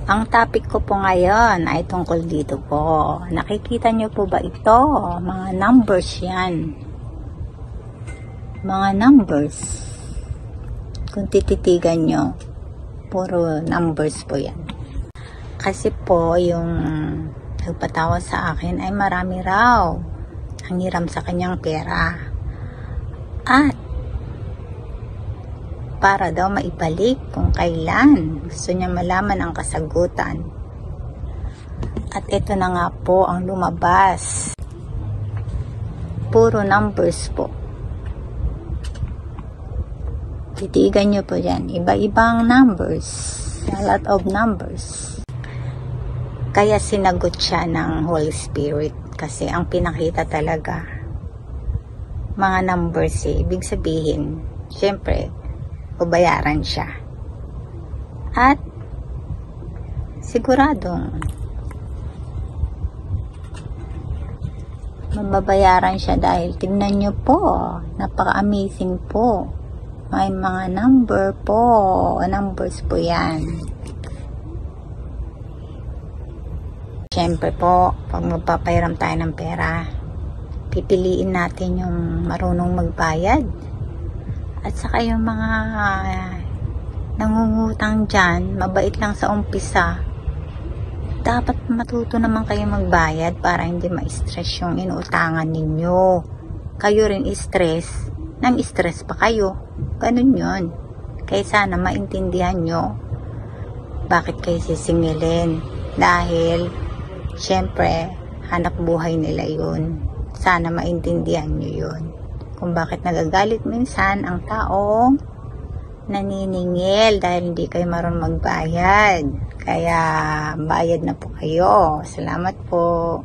Ang topic ko po ngayon ay tungkol dito po. Nakikita nyo po ba ito? Mga numbers yan. Mga numbers. Kung tititigan nyo, puro numbers po yan. Kasi po, yung nagpatawa sa akin ay marami raw ang hiram sa kanyang pera. At para daw maibalik kung kailan gusto niya malaman ang kasagutan. At ito na nga po ang lumabas. Puro numbers po. Titigan nyo po yan. Iba-ibang numbers. A lot of numbers. Kaya sinagot siya ng Holy Spirit. Kasi ang pinakita talaga mga numbers ibig sabihin, syempre, babayaran siya. At siguradong mababayaran siya dahil tingnan nyo po, napaka-amazing po. May mga numbers po yan. Syempre po, pag magpapahiram tayo ng pera, pipiliin natin yung marunong magbayad. At saka yung mga nangungutang dyan, mabait lang sa umpisa. Dapat matuto naman kayo magbayad para hindi ma-stress yung inuutangan ninyo. Kayo rin stress, nang stress pa kayo. Ganun yun. Kaya sana maintindihan nyo bakit kayo sisingilin. Dahil, syempre, hanap buhay nila yun. Sana maintindihan nyo yun. Kung bakit nagagalit minsan ang taong naniningil dahil hindi kayo marunong magbayad. Kaya bayad na po kayo. Salamat po.